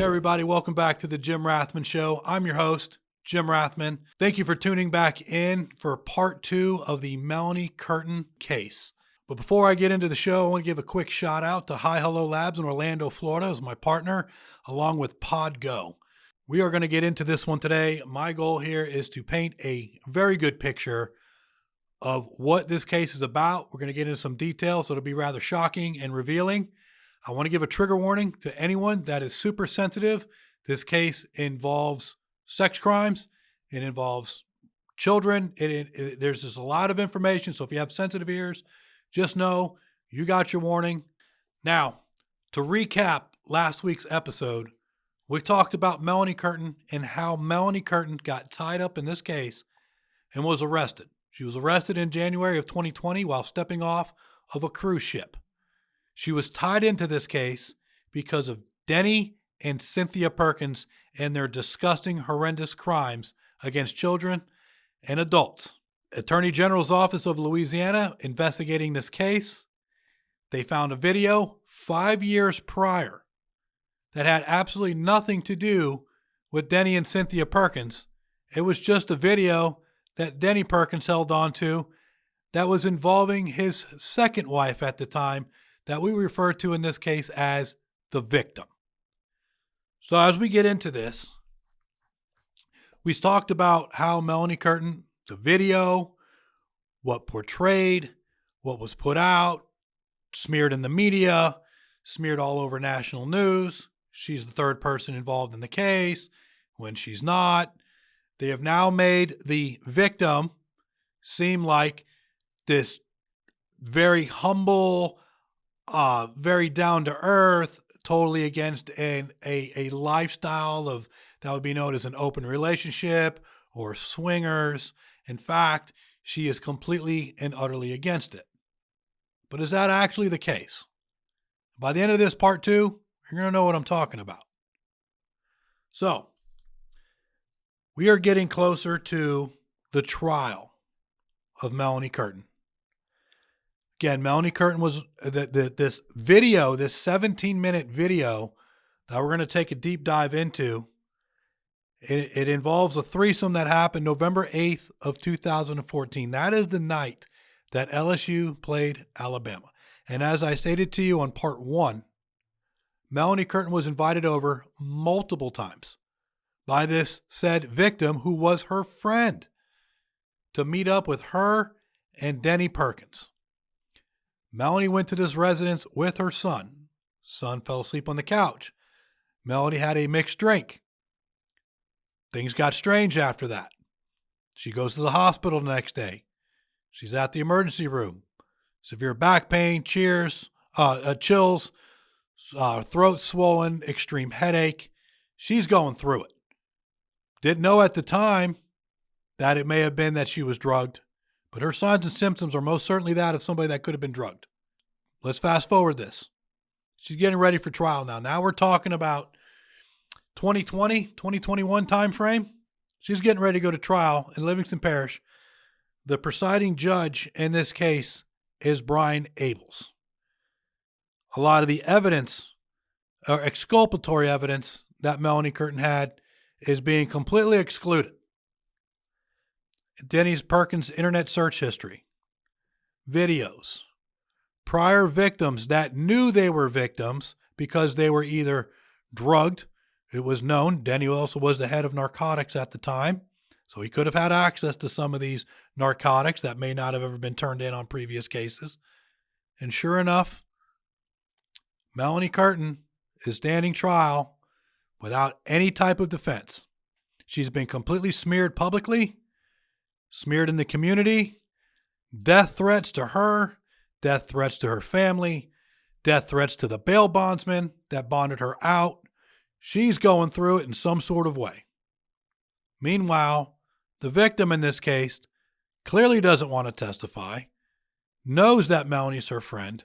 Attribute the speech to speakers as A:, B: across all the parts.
A: everybody, welcome back to the Jim Rathmann Show. I'm your host, Jim Rathmann. Thank you for tuning back in for part 2 of the Melanie Curtin case. But before I get into the show, I want to give a quick shout out to Hi Hello Labs in Orlando, Florida as my partner, along with PodGo. We are going to get into this one today. My goal here is to paint a very good picture of what this case is about. We're going to get into some details, so it'll be rather shocking and revealing. I want to give a trigger warning to anyone that is super sensitive. This case involves sex crimes. It involves children. There's just a lot of information. So if you have sensitive ears, just know you got your warning. Now, to recap last week's episode, we talked about Melanie Curtin and how Melanie Curtin got tied up in this case and was arrested. She was arrested in January of 2020 while stepping off of a cruise ship. She was tied into this case because of Denny and Cynthia Perkins and their disgusting, horrendous crimes against children and adults. Attorney General's Office of Louisiana investigating this case, they found a video 5 years prior that had absolutely nothing to do with Denny and Cynthia Perkins. It was just a video that Denny Perkins held on to that was involving his second wife at the time, that we refer to in this case as the victim. So as we get into this, we talked about how Melanie Curtin, the video, what portrayed, what was put out, smeared in the media, smeared all over national news. She's the third person involved in the case when she's not. They have now made the victim seem like this very humble, very down to earth, totally against a lifestyle of that would be known as an open relationship or swingers. In fact, she is completely and utterly against it. But is that actually the case? By the end of this part 2, you're going to know what I'm talking about. So, we are getting closer to the trial of Melanie Curtin. Again, Melanie Curtin was this video, this 17-minute video that we're going to take a deep dive into. It involves a threesome that happened November 8th of 2014. That is the night that LSU played Alabama. And as I stated to you on part 1, Melanie Curtin was invited over multiple times by this said victim, who was her friend, to meet up with her and Denny Perkins. Melanie went to this residence with her son. Son fell asleep on the couch. Melanie had a mixed drink. Things got strange after that. She goes to the hospital the next day. She's at the emergency room. Severe back pain, chills, throat swollen, extreme headache. She's going through it. Didn't know at the time that it may have been that she was drugged, but her signs and symptoms are most certainly that of somebody that could have been drugged. Let's fast forward this. She's getting ready for trial now. Now we're talking about 2020, 2021 time frame. She's getting ready to go to trial in Livingston Parish. The presiding judge in this case is Brian Abels. A lot of the evidence, or exculpatory evidence, that Melanie Curtin had is being completely excluded. Denny Perkins' internet search history, videos, prior victims that knew they were victims because they were either drugged. It was known Denny also was the head of narcotics at the time, so he could have had access to some of these narcotics that may not have ever been turned in on previous cases. And sure enough, Melanie Curtin is standing trial without any type of defense. She's been completely smeared publicly, smeared in the community, death threats to her, death threats to her family, death threats to the bail bondsman that bonded her out. She's going through it in some sort of way. Meanwhile, the victim in this case clearly doesn't want to testify, knows that Melanie's her friend,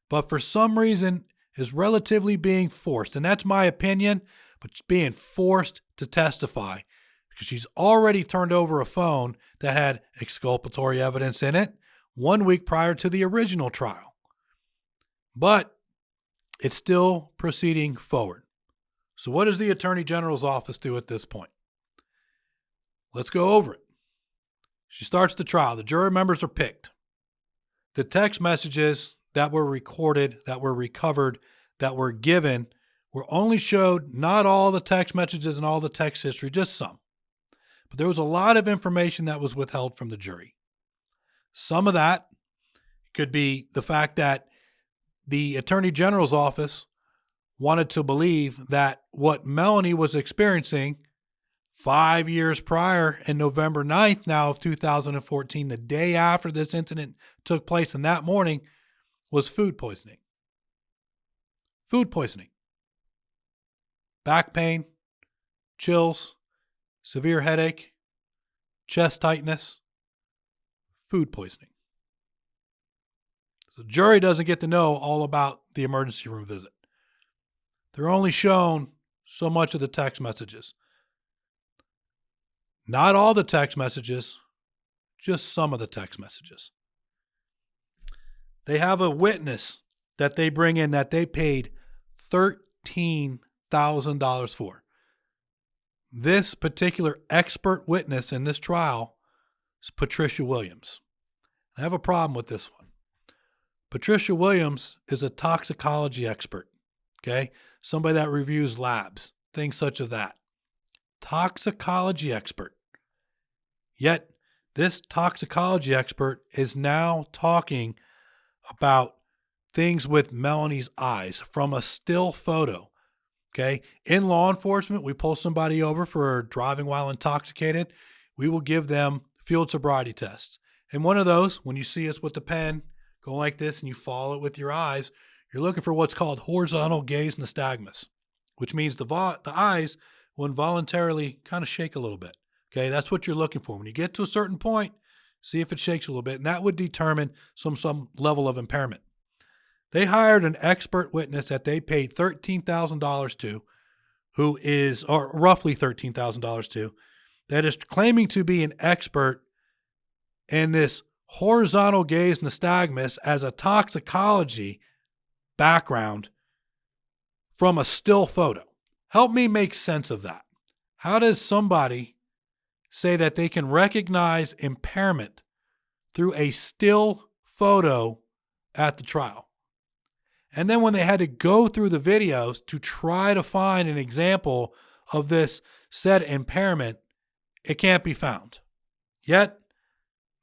A: but for some reason is relatively being forced. And that's my opinion, but she's being forced to testify because she's already turned over a phone that had exculpatory evidence in it 1 week prior to the original trial. But it's still proceeding forward. So what does the Attorney General's office do at this point? Let's go over it. She starts the trial. The jury members are picked. The text messages that were recorded, that were recovered, that were given were only showed not all the text messages and all the text history, just some. But there was a lot of information that was withheld from the jury. Some of that could be the fact that the Attorney General's office wanted to believe that what Melanie was experiencing 5 years prior in November 9th now of 2014, the day after this incident took place and that morning, was food poisoning. Food poisoning. Back pain, chills, severe headache, chest tightness, food poisoning. So the jury doesn't get to know all about the emergency room visit. They're only shown so much of the text messages. Not all the text messages, just some of the text messages. They have a witness that they bring in that they paid $13,000 for. This particular expert witness in this trial is Patricia Williams. I have a problem with this one. Patricia Williams is a toxicology expert, okay? Somebody that reviews labs, things such as that. Toxicology expert. Yet this toxicology expert is now talking about things with Melanie's eyes from a still photo. Okay. In law enforcement, we pull somebody over for driving while intoxicated. We will give them field sobriety tests. And one of those, when you see us with the pen go like this and you follow it with your eyes, you're looking for what's called horizontal gaze nystagmus, which means the eyes will involuntarily kind of shake a little bit. Okay. That's what you're looking for. When you get to a certain point, see if it shakes a little bit, and that would determine some level of impairment. They hired an expert witness that they paid $13,000 to, who is, or roughly $13,000 to, that is claiming to be an expert in this horizontal gaze nystagmus as a toxicology background from a still photo. Help me make sense of that. How does somebody say that they can recognize impairment through a still photo at the trial? And then when they had to go through the videos to try to find an example of this said impairment, it can't be found. Yet,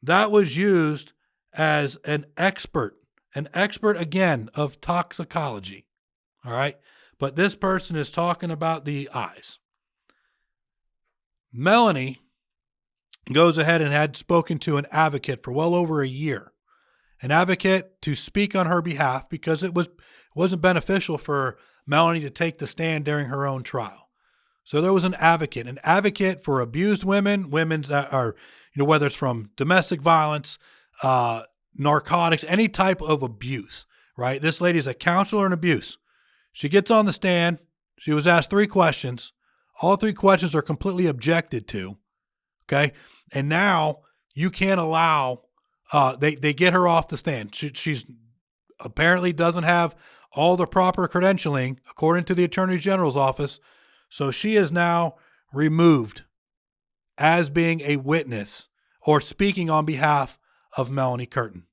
A: that was used as an expert again of toxicology. All right. But this person is talking about the eyes. Melanie goes ahead and had spoken to an advocate for well over a year. An advocate to speak on her behalf because it wasn't beneficial for Melanie to take the stand during her own trial. So there was an advocate for abused women that are, whether it's from domestic violence, narcotics, any type of abuse, right? This lady is a counselor in abuse. She gets on the stand. She was asked 3 questions. All 3 questions are completely objected to. Okay. And now you can't allow, they get her off the stand. She's apparently doesn't have all the proper credentialing according to the Attorney General's office. So she is now removed as being a witness or speaking on behalf of Melanie Curtin.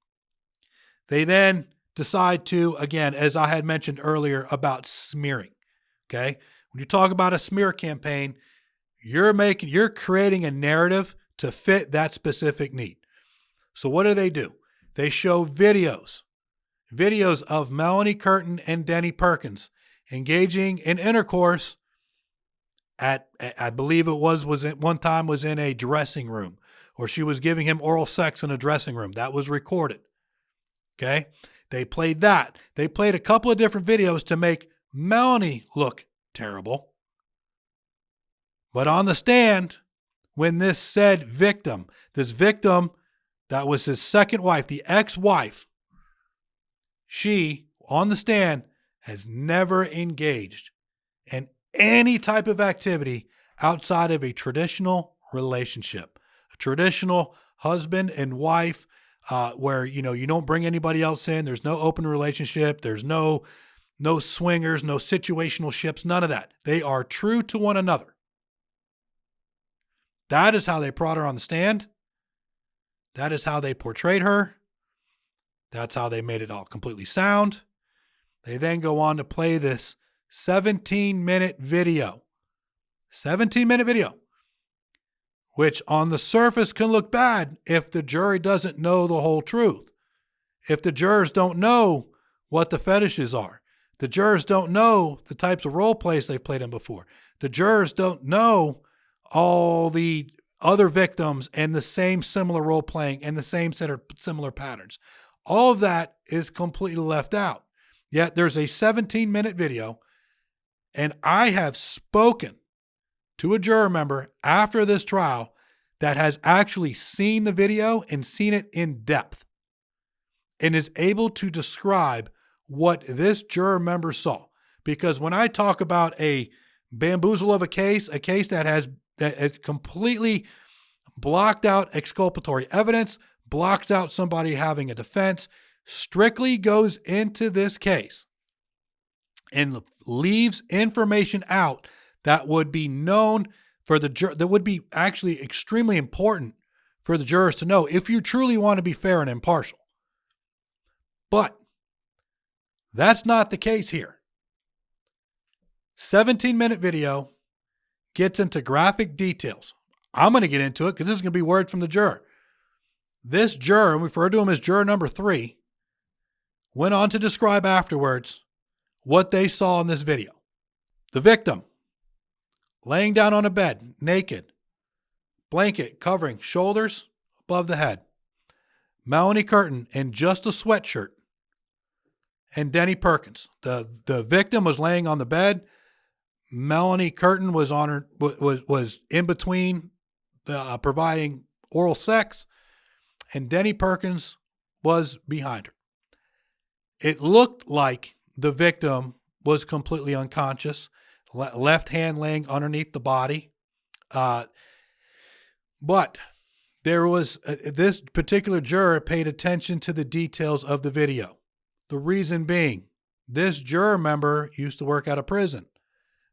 A: They then decide to, again, as I had mentioned earlier about smearing. Okay. When you talk about a smear campaign, you're creating a narrative to fit that specific need. So what do? They show videos of Melanie Curtin and Denny Perkins engaging in intercourse at, I believe it was at one time was in a dressing room, or she was giving him oral sex in a dressing room. That was recorded. Okay. They played that. They played a couple of different videos to make Melanie look terrible. But on the stand, when this victim, that was his second wife, the ex-wife, she, on the stand, has never engaged in any type of activity outside of a traditional relationship, a traditional husband and wife, where, you don't bring anybody else in. There's no open relationship. There's no, no swingers, no situational ships, none of that. They are true to one another. That is how they brought her on the stand. That is how they portrayed her. That's how they made it all completely sound. They then go on to play this 17-minute video. 17-minute video. Which on the surface can look bad if the jury doesn't know the whole truth. If the jurors don't know what the fetishes are. The jurors don't know the types of role plays they've played in before. The jurors don't know all the other victims and the same similar role playing and the same set of similar patterns. All of that is completely left out. Yet there's a 17-minute video, and I have spoken to a juror member after this trial that has actually seen the video and seen it in depth and is able to describe what this juror member saw. Because when I talk about a bamboozle of a case that has completely blocked out exculpatory evidence, blocks out somebody having a defense, strictly goes into this case and leaves information out that would be known for the that would be actually extremely important for the jurors to know if you truly want to be fair and impartial. But that's not the case here. 17-minute video gets into graphic details. I'm going to get into it because this is going to be words from the juror. This juror, and we refer to him as juror number 3, went on to describe afterwards what they saw in this video. The victim, laying down on a bed, naked, blanket covering shoulders above the head. Melanie Curtin in just a sweatshirt. And Denny Perkins. The victim was laying on the bed. Melanie Curtin was on her was in between providing oral sex, and Denny Perkins was behind her. It looked like the victim was completely unconscious, left hand laying underneath the body. But there was this particular juror paid attention to the details of the video. The reason being, this juror member used to work out of prison.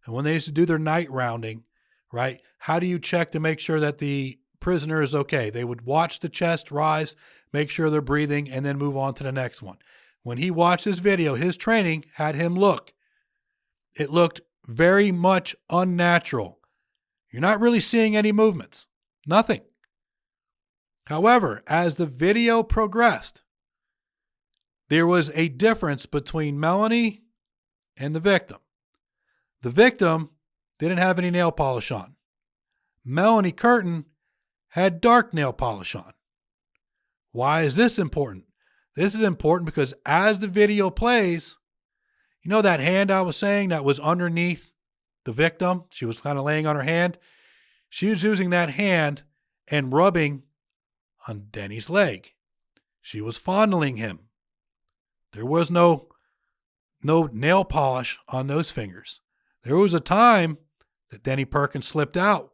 A: And when they used to do their night rounding, right, how do you check to make sure that the prisoner is okay? They would watch the chest rise, make sure they're breathing, and then move on to the next one. When he watched this video, his training had him look. It looked very much unnatural. You're not really seeing any movements. Nothing. However, as the video progressed, there was a difference between Melanie and the victim. The victim didn't have any nail polish on. Melanie Curtin had dark nail polish on. Why is this important? This is important because as the video plays, you know that hand I was saying that was underneath the victim? She was kind of laying on her hand. She was using that hand and rubbing on Denny's leg. She was fondling him. There was no nail polish on those fingers. There was a time that Denny Perkins slipped out,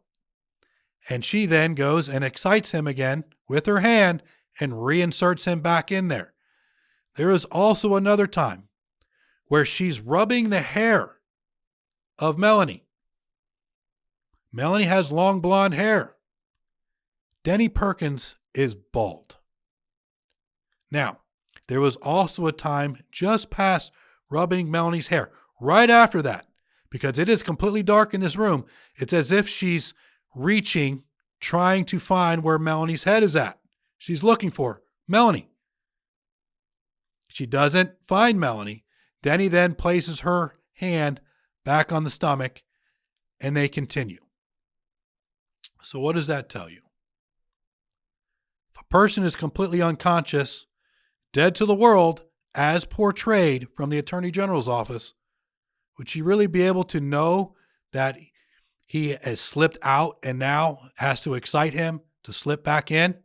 A: and she then goes and excites him again with her hand and reinserts him back in there. There is also another time where she's rubbing the hair of Melanie. Melanie has long blonde hair. Denny Perkins is bald. Now, there was also a time just past rubbing Melanie's hair. Right after that, because it is completely dark in this room, it's as if she's reaching, trying to find where Melanie's head is at. She's looking for Melanie. She doesn't find Melanie. Denny then places her hand back on the stomach, and they continue. So what does that tell you? If a person is completely unconscious, dead to the world, as portrayed from the Attorney General's office, would she really be able to know that he has slipped out and now has to excite him to slip back in?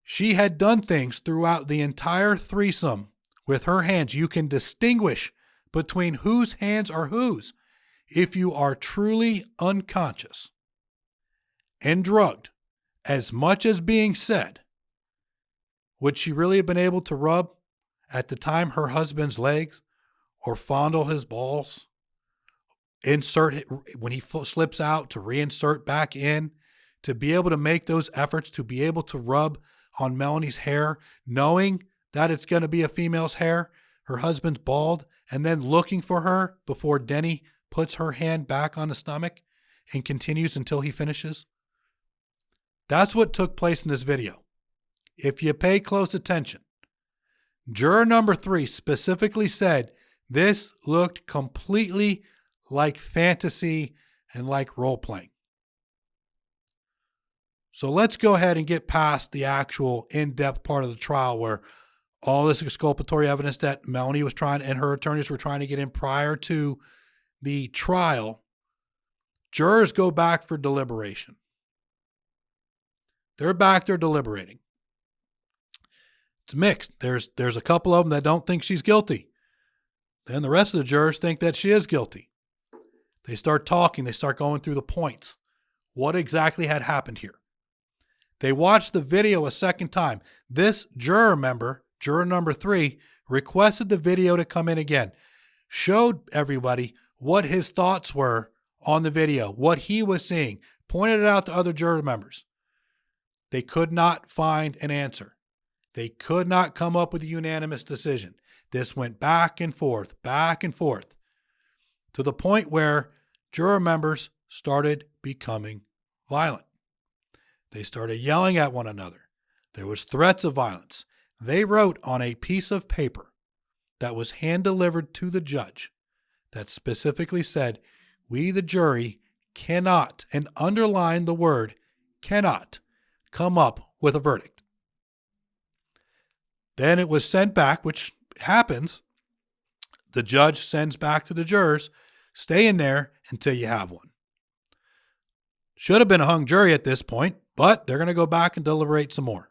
A: She had done things throughout the entire threesome with her hands. You can distinguish between whose hands are whose if you are truly unconscious and drugged. As much as being said, would she really have been able to rub at the time her husband's legs or fondle his balls, insert it when he slips out to reinsert back in, to be able to make those efforts, to be able to rub on Melanie's hair, knowing that it's going to be a female's hair, her husband's bald, and then looking for her before Denny puts her hand back on the stomach and continues until he finishes. That's what took place in this video. If you pay close attention, juror number 3 specifically said this looked completely like fantasy and like role-playing. So let's go ahead and get past the actual in-depth part of the trial where all this exculpatory evidence that Melanie was trying and her attorneys were trying to get in prior to the trial. Jurors go back for deliberation. They're back there deliberating. It's mixed. There's a couple of them that don't think she's guilty. Then the rest of the jurors think that she is guilty. They start talking. They start going through the points. What exactly had happened here? They watched the video a second time. This juror member, juror number 3, requested the video to come in again, showed everybody what his thoughts were on the video, what he was seeing, pointed it out to other juror members. They could not find an answer. They could not come up with a unanimous decision. This went back and forth, to the point where juror members started becoming violent. They started yelling at one another. There was threats of violence. They wrote on a piece of paper that was hand-delivered to the judge that specifically said, "We, the jury, cannot," and underline the word cannot, "come up with a verdict." Then it was sent back, which happens. The judge sends back to the jurors, stay in there until you have one. Should have been a hung jury at this point, but they're going to go back and deliberate some more.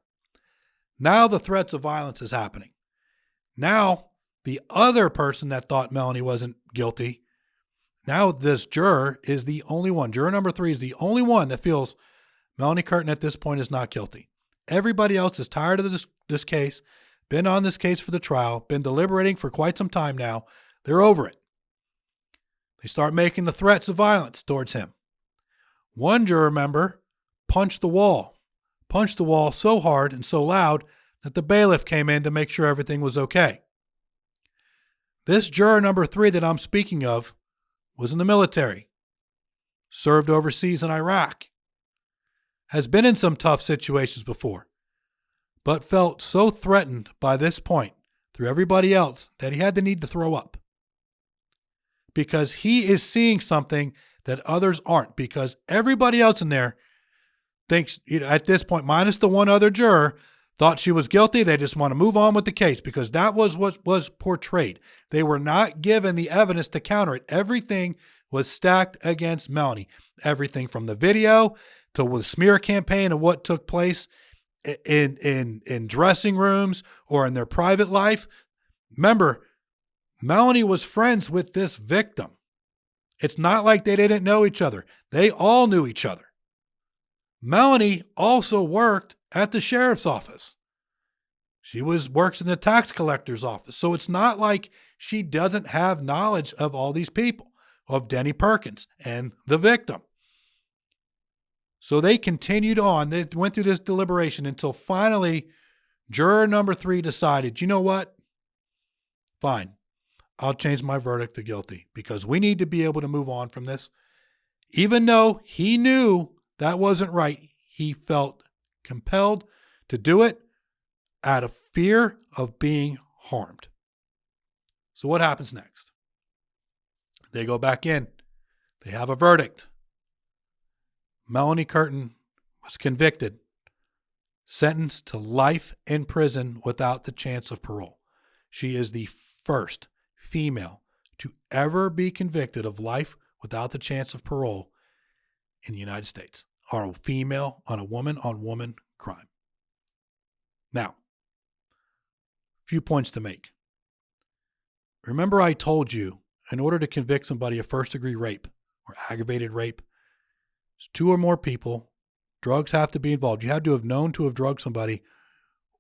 A: Now the threats of violence is happening. Now the other person that thought Melanie wasn't guilty, now this juror is the only one. Juror number 3 is the only one that feels Melanie Curtin at this point is not guilty. Everybody else is tired of this case, been on this case for the trial, been deliberating for quite some time now. They're over it. They start making the threats of violence towards him. One juror member punched the wall so hard and so loud that the bailiff came in to make sure everything was okay. This juror number 3 that I'm speaking of was in the military, served overseas in Iraq, has been in some tough situations before, but felt so threatened by this point through everybody else that he had the need to throw up. Because he is seeing something that others aren't, because everybody else in there thinks, at this point, minus the one other juror, thought she was guilty. They just want to move on with the case because that was what was portrayed. They were not given the evidence to counter it. Everything was stacked against Melanie. Everything from the video to the smear campaign and what took place in dressing rooms or in their private life. Remember, Melanie was friends with this victim. It's not like they didn't know each other. They all knew each other. Melanie also worked at the sheriff's office. She works in the tax collector's office. So it's not like she doesn't have knowledge of all these people, of Denny Perkins and the victim. So they continued on. They went through this deliberation until finally juror number 3 decided, you know what? Fine. I'll change my verdict to guilty because we need to be able to move on from this. Even though he knew that wasn't right, he felt compelled to do it out of fear of being harmed. So what happens next? They go back in. They have a verdict. Melanie Curtin was convicted, sentenced to life in prison without the chance of parole. She is the first female to ever be convicted of life without the chance of parole in the United States, or a female on a woman-on-woman crime. Now, a few points to make. Remember I told you, in order to convict somebody of first-degree rape or aggravated rape, it's 2 or more people. Drugs have to be involved. You have to have known to have drugged somebody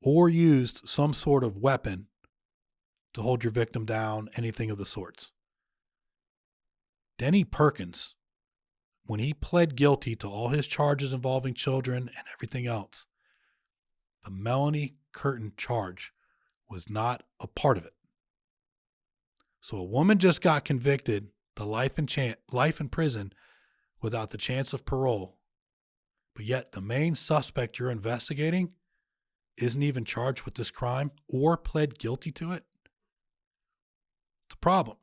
A: or used some sort of weapon to hold your victim down, anything of the sorts. Denny Perkins, when he pled guilty to all his charges involving children and everything else, the Melanie Curtin charge was not a part of it. So a woman just got convicted to life in prison without the chance of parole, but yet the main suspect you're investigating isn't even charged with this crime or pled guilty to it. It's a problem.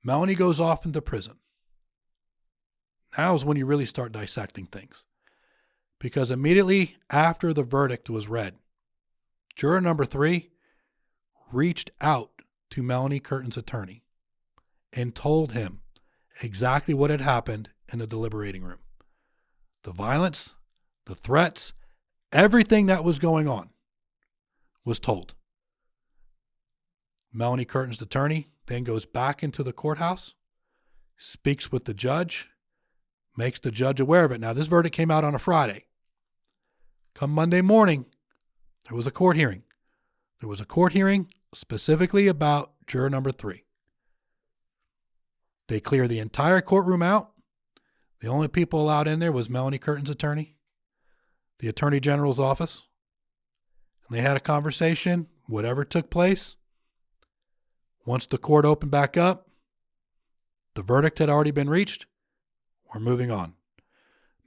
A: Melanie goes off into prison. Now is when you really start dissecting things. Because immediately after the verdict was read, juror number 3 reached out to Melanie Curtin's attorney and told him exactly what had happened in the deliberating room. The violence, the threats, everything that was going on was told. Melanie Curtin's attorney then goes back into the courthouse, speaks with the judge, makes the judge aware of it. Now, this verdict came out on a Friday. Come Monday morning, there was a court hearing. There was a court hearing specifically about juror number 3. They clear the entire courtroom out. The only people allowed in there was Melanie Curtin's attorney, the Attorney General's office. And they had a conversation, whatever took place. Once the court opened back up, the verdict had already been reached. We're moving on.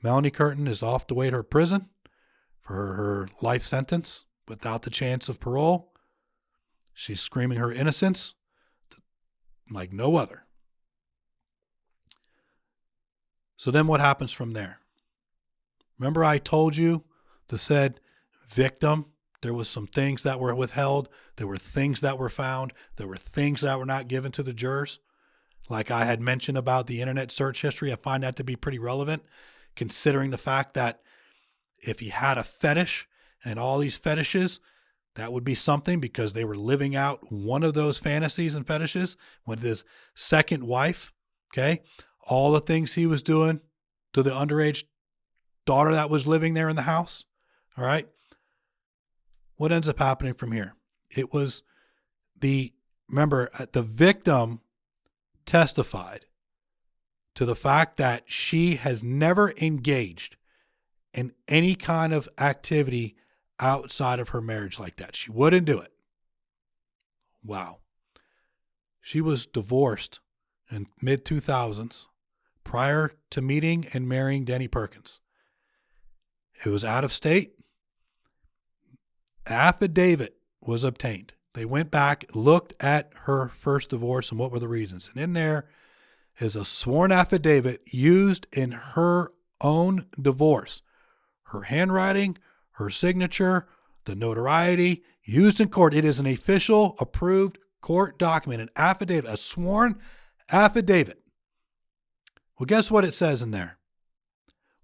A: Melanie Curtin is off to wait her prison for her life sentence without the chance of parole. She's screaming her innocence like no other. So then what happens from there? Remember I told you the said victim, there was some things that were withheld. There were things that were found. There were things that were not given to the jurors. Like I had mentioned about the internet search history, I find that to be pretty relevant, considering the fact that if he had a fetish and all these fetishes, that would be something because they were living out one of those fantasies and fetishes with his second wife, okay? All the things he was doing to the underage daughter that was living there in the house, all right? What ends up happening from here? It was the victim testified to the fact that she has never engaged in any kind of activity outside of her marriage like that. She wouldn't do it. Wow. She was divorced in mid-2000s prior to meeting and marrying Denny Perkins. It was out of state. Affidavit was obtained. They went back, looked at her first divorce and what were the reasons. And in there is a sworn affidavit used in her own divorce. Her handwriting, her signature, the notoriety used in court. It is an official approved court document, an affidavit, a sworn affidavit. Well, guess what it says in there?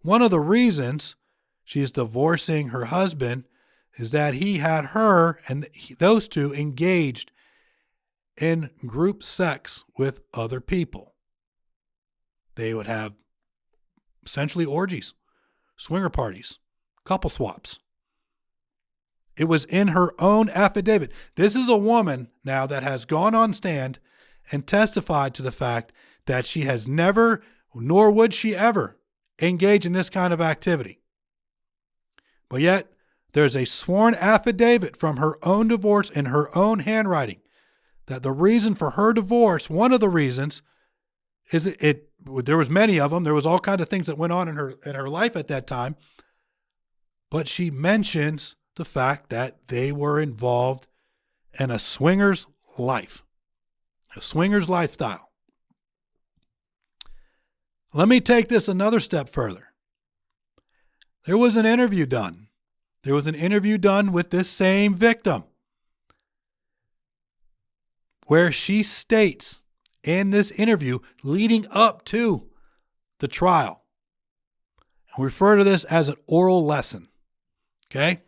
A: One of the reasons she's divorcing her husband is that he had her and those two engaged in group sex with other people. They would have essentially orgies, swinger parties, couple swaps. It was in her own affidavit. This is a woman now that has gone on stand and testified to the fact that she has never, nor would she ever, engage in this kind of activity. But yet, there's a sworn affidavit from her own divorce in her own handwriting that the reason for her divorce, one of the reasons, is there was many of them. There was all kinds of things that went on in her life at that time. But she mentions the fact that they were involved in a swinger's life, a swinger's lifestyle. Let me take this another step further. There was an interview done. There was an interview done with this same victim where she states in this interview leading up to the trial, and we refer to this as an oral lesson. Okay?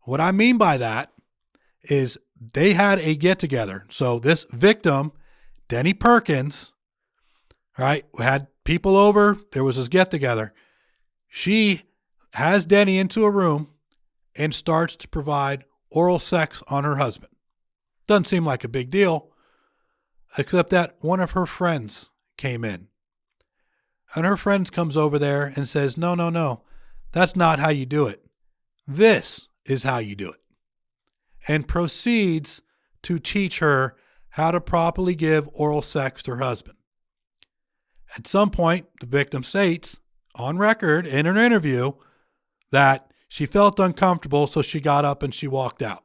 A: What I mean by that is they had a get-together. So this victim, Denny Perkins, right, had people over. There was this get-together. She has Denny into a room and starts to provide oral sex on her husband. Doesn't seem like a big deal, except that one of her friends came in. And her friend comes over there and says, no, that's not how you do it. This is how you do it. And proceeds to teach her how to properly give oral sex to her husband. At some point, the victim states on record in an interview that she felt uncomfortable, so she got up and she walked out.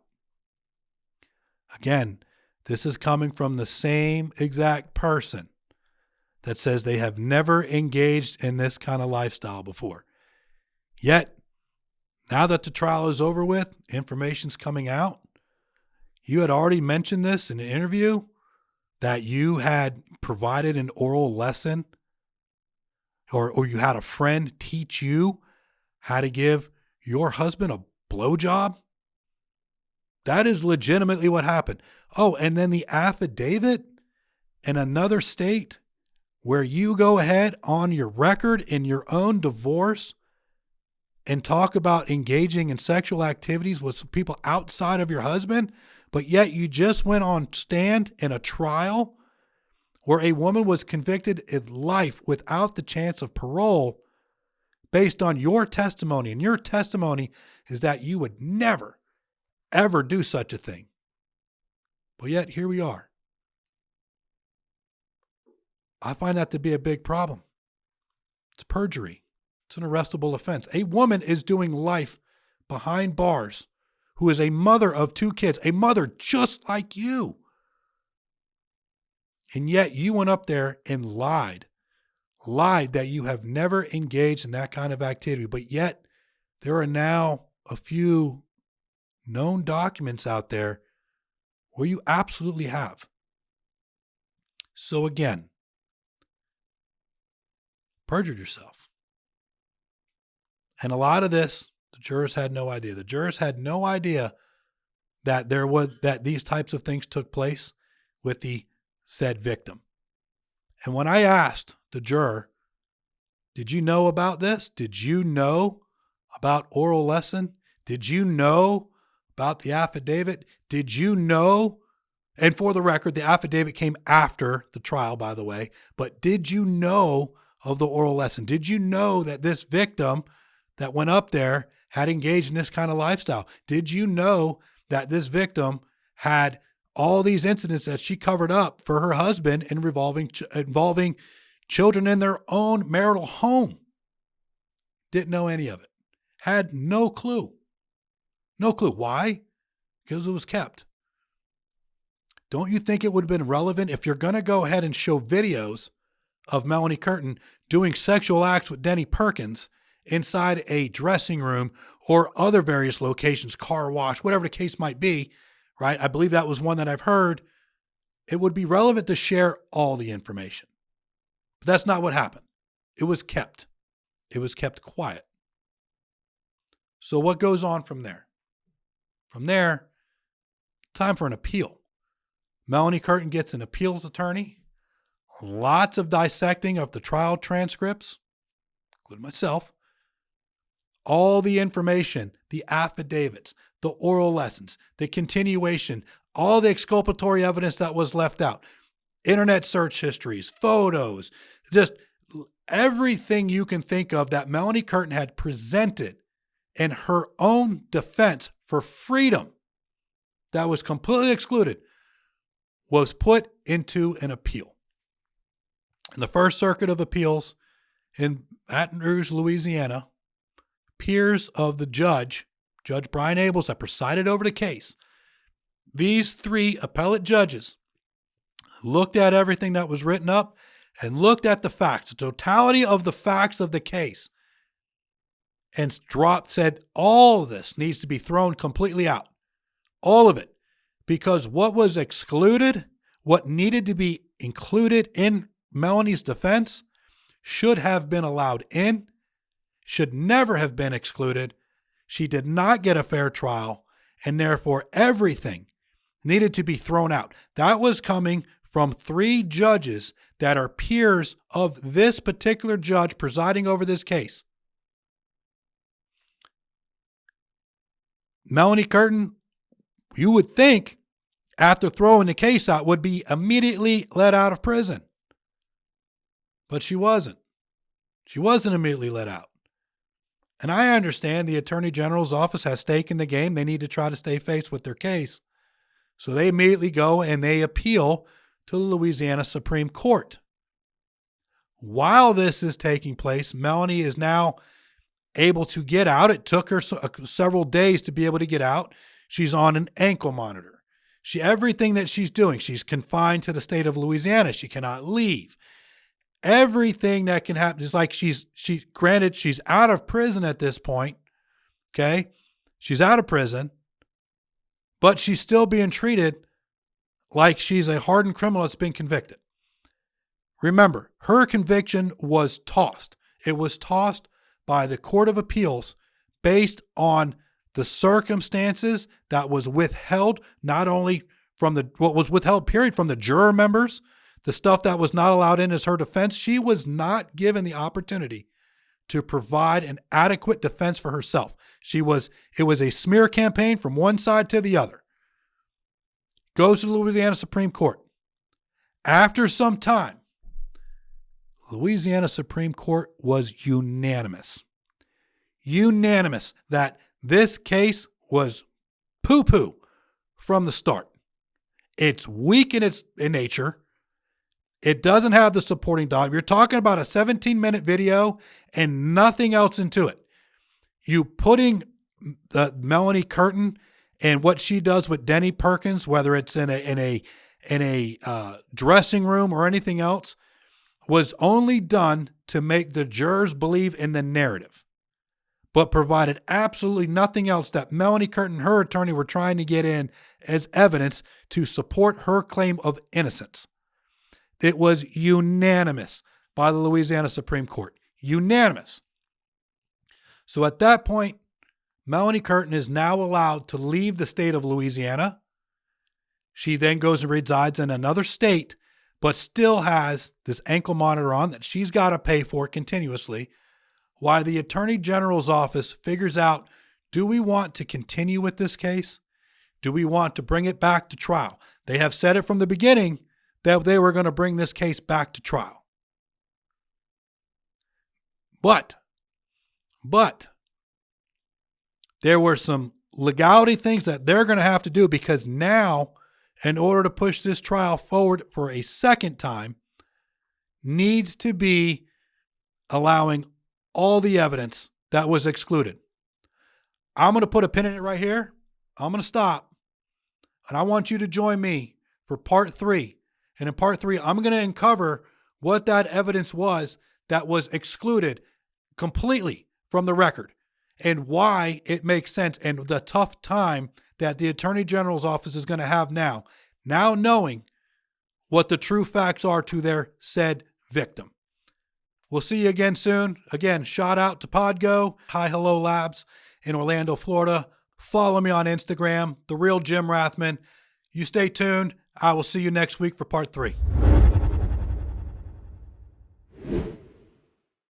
A: Again, this is coming from the same exact person that says they have never engaged in this kind of lifestyle before. Yet, now that the trial is over with, information's coming out. You had already mentioned this in an interview that you had provided an oral lesson or you had a friend teach you how to give your husband a blowjob. That is legitimately what happened. Oh, and then the affidavit in another state where you go ahead on your record in your own divorce and talk about engaging in sexual activities with some people outside of your husband, but yet you just went on stand in a trial where a woman was convicted of life without the chance of parole based on your testimony. And your testimony is that you would never, ever do such a thing. But yet here we are. I find that to be a big problem. It's perjury. It's an arrestable offense. A woman is doing life behind bars who is a mother of 2 kids, a mother just like you. And yet you went up there and lied that you have never engaged in that kind of activity. But yet there are now a few known documents out there where you absolutely have. So again, perjured yourself. And a lot of this, the jurors had no idea. The jurors had no idea that that these types of things took place with the said victim. And when I asked the juror, did you know about this? Did you know about oral lesson? Did you know about the affidavit? Did you know? And for the record, the affidavit came after the trial, by the way. But did you know of the oral lesson? Did you know that this victim that went up there had engaged in this kind of lifestyle? Did you know that this victim had all these incidents that she covered up for her husband involving children in their own marital home? Didn't know any of it. Had no clue. No clue. Why? Because it was kept. Don't you think it would have been relevant if you're going to go ahead and show videos of Melanie Curtin doing sexual acts with Denny Perkins inside a dressing room or other various locations, car wash, whatever the case might be, right? I believe that was one that I've heard. It would be relevant to share all the information. But that's not what happened. It was kept. It was kept quiet. So what goes on from there? From there, time for an appeal. Melanie Curtin gets an appeals attorney. Lots of dissecting of the trial transcripts, including myself. All the information, the affidavits, the oral lessons, the continuation, all the exculpatory evidence that was left out, internet search histories, photos, just everything you can think of that Melanie Curtin had presented in her own defense for freedom that was completely excluded was put into an appeal. In the First Circuit of Appeals in Baton Rouge, Louisiana, peers of the Judge Brian Abels, that presided over the case, these 3 appellate judges looked at everything that was written up and looked at the facts, the totality of the facts of the case, and said all of this needs to be thrown completely out. All of it. Because what was excluded, what needed to be included in Melanie's defense should have been allowed in, should never have been excluded. She did not get a fair trial, and therefore everything needed to be thrown out. That was coming from 3 judges that are peers of this particular judge presiding over this case. Melanie Curtin, you would think, after throwing the case out, would be immediately let out of prison. But she wasn't. She wasn't immediately let out. And I understand the Attorney General's office has stake in the game. They need to try to stay face with their case. So they immediately go and they appeal to the Louisiana Supreme Court. While this is taking place, Melanie is now able to get out. It took her several days to be able to get out. She's on an ankle monitor. Everything that she's doing, she's confined to the state of Louisiana. She cannot leave. Everything that can happen is like she's out of prison at this point. Okay. She's out of prison, but she's still being treated like she's a hardened criminal that's been convicted. Remember, her conviction was tossed. It was tossed by the Court of Appeals based on the circumstances that was withheld, not only from what was withheld, period, from the juror members, the stuff that was not allowed in as her defense. She was not given the opportunity to provide an adequate defense for herself. It was a smear campaign from one side to the other. Goes to the Louisiana Supreme Court. After some time, Louisiana Supreme Court was unanimous that this case was poo-poo from the start. It's weak in nature. It doesn't have the supporting document. You're talking about a 17-minute video and nothing else into it. You putting Melanie Curtin and what she does with Denny Perkins, whether it's in a dressing room or anything else, was only done to make the jurors believe in the narrative, but provided absolutely nothing else that Melanie Curtin and her attorney were trying to get in as evidence to support her claim of innocence. It was unanimous by the Louisiana Supreme Court. Unanimous. So at that point, Melanie Curtin is now allowed to leave the state of Louisiana. She then goes and resides in another state, but still has this ankle monitor on that she's got to pay for continuously, while the Attorney General's office figures out, do we want to continue with this case? Do we want to bring it back to trial? They have said it from the beginning that they were going to bring this case back to trial. But there were some legality things that they're going to have to do, because now, in order to push this trial forward for a second time, needs to be allowing all the evidence that was excluded. I'm going to put a pin in it right here. I'm going to stop. And I want you to join me for part 3. And in part 3, I'm going to uncover what that evidence was that was excluded completely from the record, and why it makes sense, and the tough time that the Attorney General's office is going to have now knowing what the true facts are to their said victim. We'll see you again soon. Again, shout out to Podgo, Hi Hello Labs in Orlando, Florida. Follow me on Instagram, The Real Jim Rathmann. You stay tuned. I will see you next week for part 3.